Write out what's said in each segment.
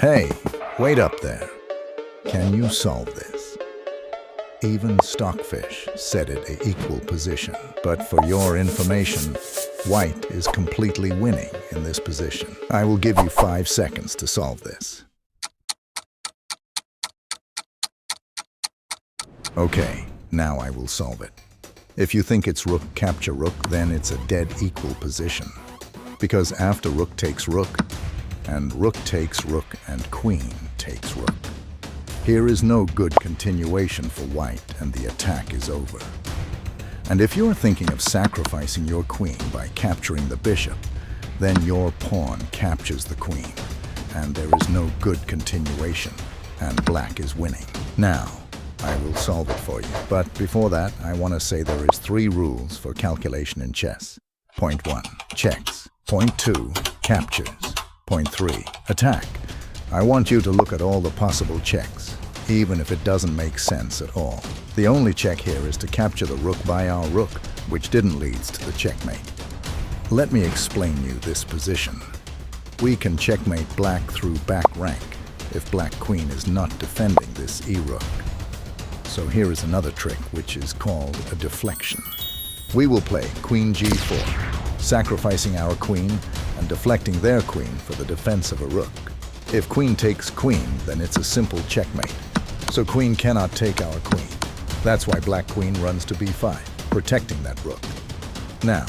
Hey, wait up there. Can you solve this? Even Stockfish set it an equal position. But for your information, white is completely winning in this position. I will give you 5 seconds to solve this. Okay, now I will solve it. If you think it's rook capture rook, then it's a dead equal position. Because after rook takes rook, and rook takes rook, and queen takes rook. Here is no good continuation for white, and the attack is over. And if you're thinking of sacrificing your queen by capturing the bishop, then your pawn captures the queen, and there is no good continuation, and black is winning. Now, I will solve it for you. But before that, I want to say there is 3 rules for calculation in chess. Point 1, checks. Point 2, captures. Point 3, attack. I want you to look at all the possible checks, even if it doesn't make sense at all. The only check here is to capture the rook by our rook, which didn't lead to the checkmate. Let me explain you this position. We can checkmate black through back rank if black queen is not defending this e-rook. So here is another trick, which is called a deflection. We will play queen g4, sacrificing our queen and deflecting their queen for the defense of a rook. If queen takes queen, then it's a simple checkmate. So queen cannot take our queen. That's why black queen runs to b5, protecting that rook. Now,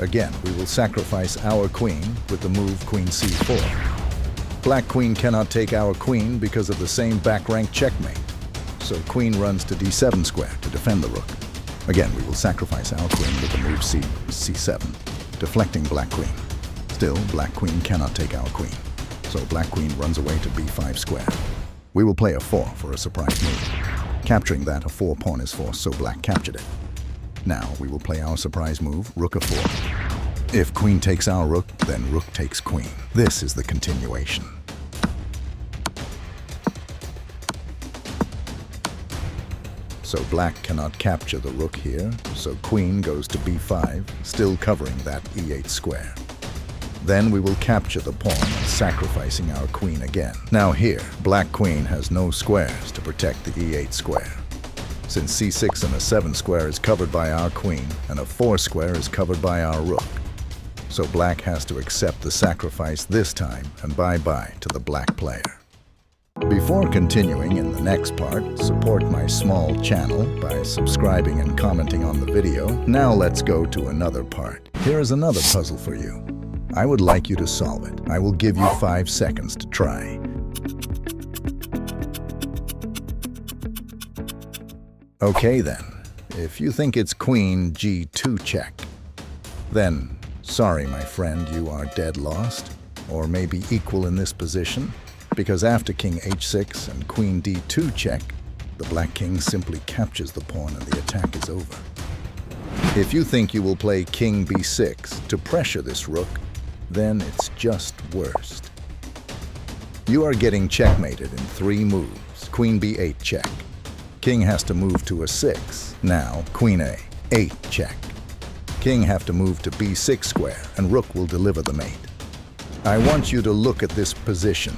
again, we will sacrifice our queen with the move queen c4. Black queen cannot take our queen because of the same back rank checkmate. So queen runs to d7 square to defend the rook. Again, we will sacrifice our queen with the move c7, deflecting black queen. Still, black queen cannot take our queen. So black queen runs away to b5 square. We will play a 4 for a surprise move. Capturing that, a 4 pawn is forced, so black captured it. Now, we will play our surprise move, rook f4. If queen takes our rook, then rook takes queen. This is the continuation. So black cannot capture the rook here, so queen goes to b5, still covering that e8 square. Then we will capture the pawn, sacrificing our queen again. Now here, black queen has no squares to protect the e8 square. Since c6 and a 7 square is covered by our queen, and a 4 square is covered by our rook. So black has to accept the sacrifice this time, and bye-bye to the black player. Before continuing in the next part, support my small channel by subscribing and commenting on the video. Now let's go to another part. Here is another puzzle for you. I would like you to solve it. I will give you 5 seconds to try. Okay then, if you think it's queen g2 check, then sorry my friend, you are dead lost, or maybe equal in this position. Because after king h6 and queen d2 check, the black king simply captures the pawn and the attack is over. If you think you will play king b6 to pressure this rook, then it's just worst. You are getting checkmated in 3 moves. Queen b8 check. King has to move to a 6. Now, queen a8 check. King have to move to b6 square, and rook will deliver the mate. I want you to look at this position.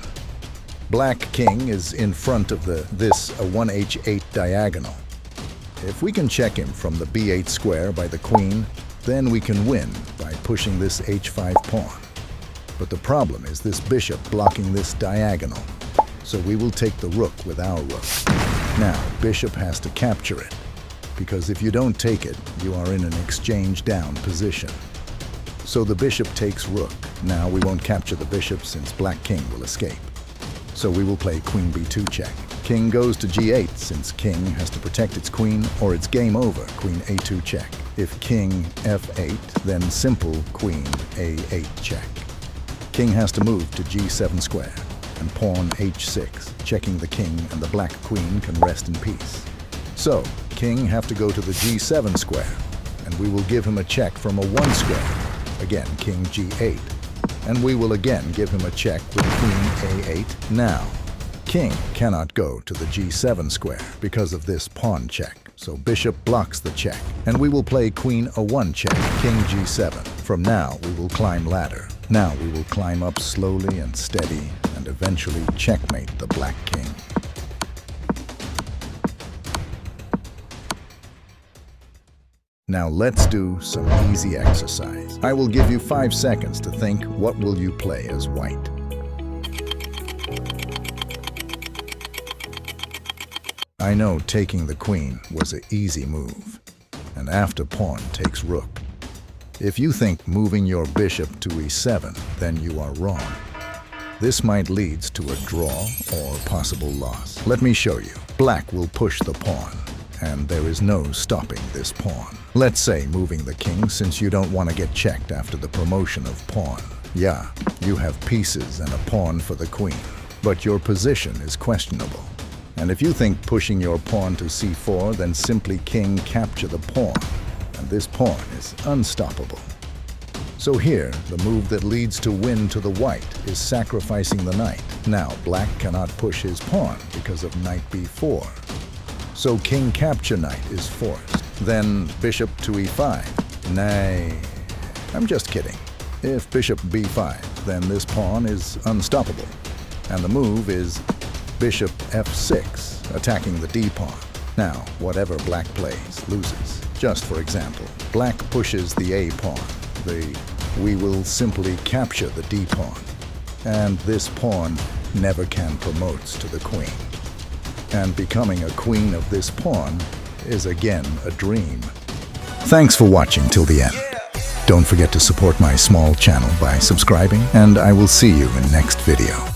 Black king is in front of this 1h8 diagonal. If we can check him from the b8 square by the queen, then we can win by pushing this h5 pawn. But the problem is this bishop blocking this diagonal. So we will take the rook with our rook. Now, bishop has to capture it, because if you don't take it, you are in an exchange down position. So the bishop takes rook. Now we won't capture the bishop since black king will escape. So we will play queen b2 check. King goes to g8 since king has to protect its queen or it's game over, queen a2 check. If king f8, then simple queen a8 check. King has to move to g7 square and pawn h6, checking the king, and the black queen can rest in peace. So king have to go to the g7 square, and we will give him a check from a 1 square. Again, king g8. And we will again give him a check with queen a8. Now, king cannot go to the g7 square because of this pawn check, so bishop blocks the check, and we will play queen a1 check, king g7. From now, we will climb ladder. Now we will climb up slowly and steady and eventually checkmate the black king. Now let's do some easy exercise. I will give you 5 seconds to think what will you play as white. I know taking the queen was an easy move, and after pawn takes rook. If you think moving your bishop to e7, then you are wrong. This might lead to a draw or possible loss. Let me show you. Black will push the pawn, and there is no stopping this pawn. Let's say moving the king, since you don't want to get checked after the promotion of pawn. Yeah, you have pieces and a pawn for the queen, but your position is questionable. And if you think pushing your pawn to c4, then simply king capture the pawn, and this pawn is unstoppable. So here, the move that leads to win to the white is sacrificing the knight. Now, black cannot push his pawn because of knight b4. So king capture knight is forced. Then bishop to e5. Nay, I'm just kidding. If bishop b5, then this pawn is unstoppable. And the move is bishop f6, attacking the d pawn. Now, whatever black plays loses. Just for example, black pushes the a pawn. We will simply capture the d pawn. And this pawn never can promotes to the queen. And becoming a queen of this pawn is again a dream. Thanks for watching till the end. Don't forget to support my small channel by subscribing, and I will see you in next video.